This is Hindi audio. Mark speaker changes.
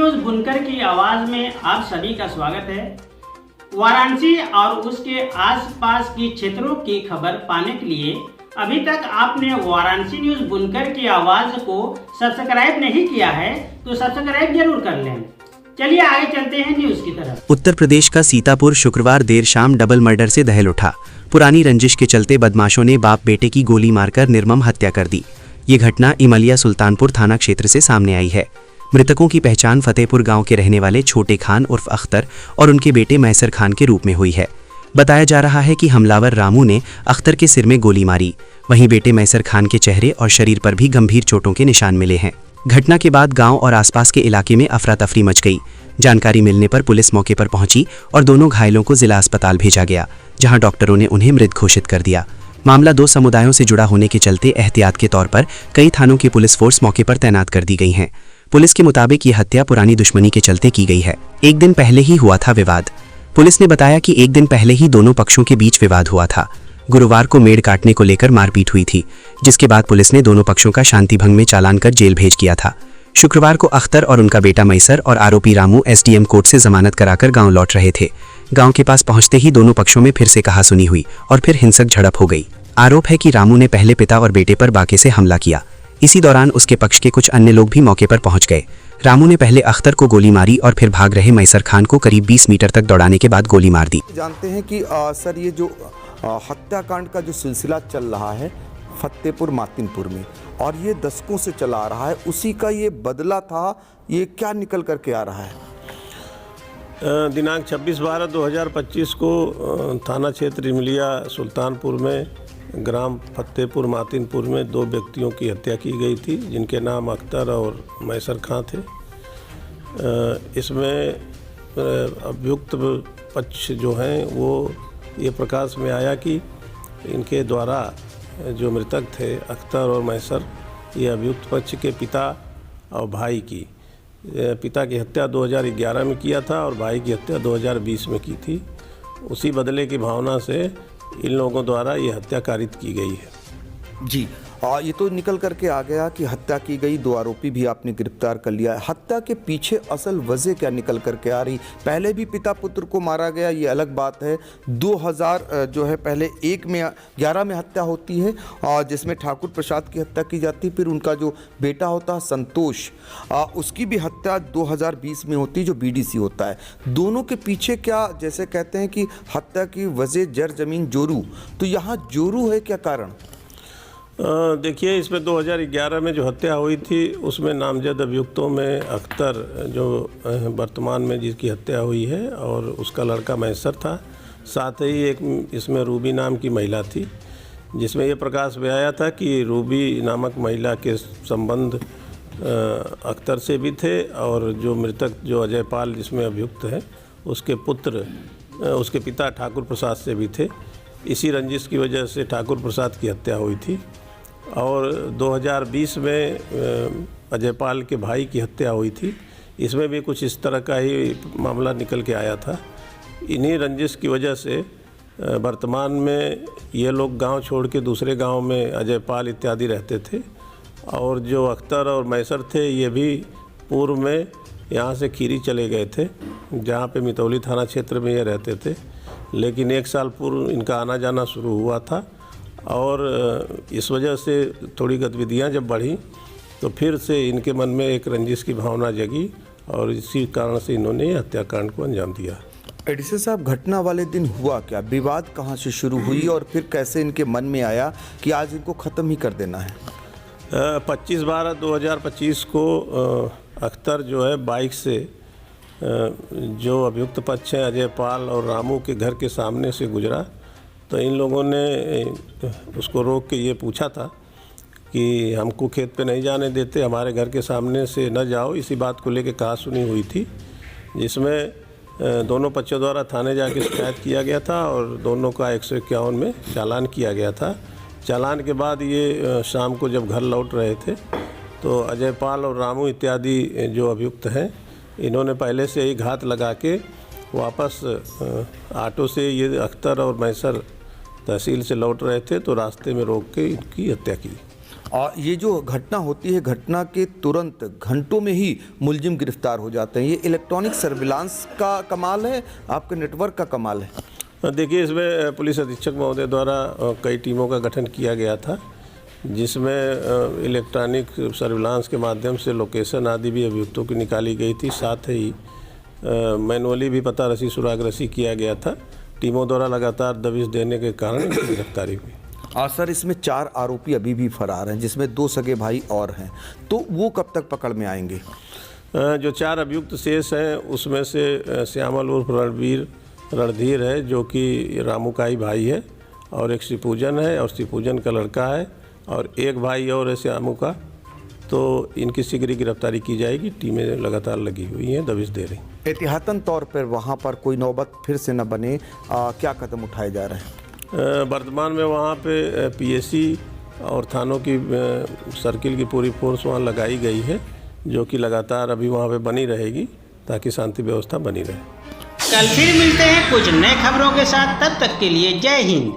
Speaker 1: न्यूज बुनकर की आवाज में आप सभी का स्वागत है। वाराणसी और उसके आसपास की क्षेत्रों की खबर पाने के लिए अभी तक आपने वाराणसी न्यूज बुनकर की आवाज को सब्सक्राइब नहीं किया है तो सब्सक्राइब जरूर कर लें। चलिए आगे चलते हैं न्यूज की तरफ।
Speaker 2: उत्तर प्रदेश का सीतापुर शुक्रवार देर शाम डबल मर्डर से दहल उठा। पुरानी रंजिश के चलते बदमाशों ने बाप बेटे की गोली मारकर निर्मम हत्या कर दी। ये घटना इमलिया सुल्तानपुर थाना क्षेत्र से सामने आई है। मृतकों की पहचान फतेहपुर गांव के रहने वाले छोटे खान उर्फ अख्तर और उनके बेटे मैसर खान के रूप में हुई है। बताया जा रहा है कि हमलावर रामू ने अख्तर के सिर में गोली मारी। वहीं बेटे मैसर खान के चेहरे और शरीर पर भी गंभीर चोटों के निशान मिले हैं। घटना के बाद गांव और आसपास के इलाके में अफरा तफरी मच गई। जानकारी मिलने पर पुलिस मौके पर पहुंची और दोनों घायलों को जिला अस्पताल भेजा गया, जहां डॉक्टरों ने उन्हें मृत घोषित कर दिया। मामला दो समुदायों से जुड़ा होने के चलते एहतियात के तौर पर कई थानों की पुलिस फोर्स मौके पर तैनात कर दी गई है। पुलिस के मुताबिक ये हत्या पुरानी दुश्मनी के चलते की गई है। एक दिन पहले ही हुआ था विवाद। पुलिस ने बताया कि एक दिन पहले ही दोनों पक्षों के बीच विवाद हुआ था। गुरुवार को मेड़ काटने को लेकर मारपीट हुई थी, जिसके बाद पुलिस ने दोनों पक्षों का शांति भंग में चालान कर जेल भेज किया था। शुक्रवार को अख्तर और उनका बेटा मैसर और आरोपी रामू एसडीएम कोर्ट से जमानत कराकर गांव लौट रहे थे। गांव के पास पहुंचते ही दोनों पक्षों में फिर से कहासुनी हुई और फिर हिंसक झड़प हो गई। आरोप है कि रामू ने पहले पिता और बेटे पर बाके से हमला किया। इसी दौरान उसके पक्ष के कुछ अन्य लोग भी मौके पर पहुंच गए। रामू ने पहले अख्तर को गोली मारी और फिर भाग रहे मैसर खान को करीब 20 मीटर तक दौड़ाने के बाद गोली मार दी।
Speaker 3: जानते हैं कि सर ये जो हत्याकांड का जो सिलसिला चल रहा है फतेहपुर मातिनपुर में और ये दशकों से चला आ रहा है, उसी का ये बदला था। ये क्या निकल करके आ रहा है?
Speaker 4: दिनांक 26/12/2025 को थाना क्षेत्र इमलिया सुल्तानपुर में ग्राम फतेहपुर मातिनपुर में दो व्यक्तियों की हत्या की गई थी, जिनके नाम अख्तर और मैसर खां थे। इसमें अभियुक्त पक्ष जो हैं वो ये प्रकाश में आया कि इनके द्वारा जो मृतक थे अख्तर और मैसर, ये अभियुक्त पक्ष के पिता और भाई की, पिता की हत्या 2011 में किया था और भाई की हत्या 2020 में की थी। उसी बदले की भावना से इन लोगों द्वारा ये हत्या कारित की गई है।
Speaker 3: जी ये तो निकल करके आ गया कि हत्या की गई, दो आरोपी भी आपने गिरफ्तार कर लिया है। हत्या के पीछे असल वजह क्या निकल करके आ रही? पहले भी पिता पुत्र को मारा गया, ये अलग बात है। 2000 जो है पहले 11 में हत्या होती है और जिसमें ठाकुर प्रसाद की हत्या की जाती है। फिर उनका जो बेटा होता है संतोष, उसकी भी हत्या 2020 में होती है, जो बीडीसी होता है। दोनों के पीछे क्या, जैसे कहते हैं कि हत्या की वजह जर जमीन जोरू, तो यहाँ जोरू है क्या कारण?
Speaker 4: देखिए, इसमें 2011 में जो हत्या हुई थी उसमें नामजद अभियुक्तों में अख्तर जो वर्तमान में जिसकी हत्या हुई है और उसका लड़का मैसर था। साथ ही एक इसमें रूबी नाम की महिला थी, जिसमें ये प्रकाश में आया था कि रूबी नामक महिला के संबंध अख्तर से भी थे और जो मृतक जो अजय पाल जिसमें अभियुक्त है उसके पुत्र, उसके पिता ठाकुर प्रसाद से भी थे। इसी रंजिश की वजह से ठाकुर प्रसाद की हत्या हुई थी। और 2020 में अजय पाल के भाई की हत्या हुई थी। इसमें भी कुछ इस तरह का ही मामला निकल के आया था। इन्हीं रंजिश की वजह से वर्तमान में ये लोग गांव छोड़ के दूसरे गांव में अजय पाल इत्यादि रहते थे और जो अख्तर और मैसर थे ये भी पूर्व में यहाँ से खीरी चले गए थे, जहाँ पे मितौली थाना क्षेत्र में ये रहते थे। लेकिन 1 साल पूर्व इनका आना जाना शुरू हुआ था और इस वजह से थोड़ी गतिविधियां जब बढ़ी तो फिर से इनके मन में एक रंजिश की भावना जगी और इसी कारण से इन्होंने हत्याकांड को अंजाम दिया।
Speaker 3: एडीसी साहब, घटना वाले दिन हुआ क्या? विवाद कहां से शुरू हुई और फिर कैसे इनके मन में आया कि आज इनको ख़त्म ही कर देना है?
Speaker 4: 25/12/2025 को अख्तर जो है बाइक से जो अभियुक्त पक्ष हैं अजय पाल और रामू के घर के सामने से गुजरा, तो इन लोगों ने उसको रोक के ये पूछा था कि हमको खेत पे नहीं जाने देते, हमारे घर के सामने से न जाओ। इसी बात को लेके कहासुनी हुई थी, जिसमें दोनों पक्षों द्वारा थाने जाके शिकायत किया गया था और दोनों का 151 में चालान किया गया था। चालान के बाद ये शाम को जब घर लौट रहे थे तो अजय पाल और रामू इत्यादि जो अभियुक्त हैं, इन्होंने पहले से ही घात लगा के वापस ऑटो से ये अख्तर और मैसर तहसील से लौट रहे थे तो रास्ते में रोक के इनकी हत्या की।
Speaker 3: और ये जो घटना होती है, घटना के तुरंत घंटों में ही मुलजिम गिरफ्तार हो जाते हैं। ये इलेक्ट्रॉनिक सर्विलांस का कमाल है, आपके नेटवर्क का कमाल है।
Speaker 4: देखिए, इसमें पुलिस अधीक्षक महोदय द्वारा कई टीमों का गठन किया गया था, जिसमें इलेक्ट्रॉनिक सर्विलांस के माध्यम से लोकेशन आदि भी अभियुक्तों की निकाली गई थी। साथ ही मैनुअली भी पता रसी सुराग रसी किया गया था। टीमों द्वारा लगातार दबिश देने के कारण इनकी गिरफ्तारी हुई।
Speaker 3: और सर, इसमें 4 आरोपी अभी भी फरार हैं, जिसमें 2 सगे भाई और हैं, तो वो कब तक पकड़ में आएंगे?
Speaker 4: जो 4 अभियुक्त शेष हैं उसमें से श्यामल उर्फ रणधीर है, जो कि रामू का ही भाई है, और एक श्रीपूजन है और श्रीपूजन का लड़का है, और एक भाई और है श्यामू का। तो इनकी शीघ्र गिरफ्तारी की जाएगी। टीमें लगातार लगी हुई हैं, दबिश दे रही।
Speaker 3: एहतियातन तौर पर वहाँ पर कोई नौबत फिर से न बने, क्या कदम उठाए जा रहे हैं?
Speaker 4: वर्तमान में वहाँ पे पीएसी और थानों की सर्किल की पूरी फोर्स वहाँ लगाई गई है, जो कि लगातार अभी वहाँ पे बनी रहेगी ताकि शांति व्यवस्था बनी रहे।
Speaker 1: कल फिर मिलते हैं कुछ नए खबरों के साथ, तब तक के लिए जय हिंद।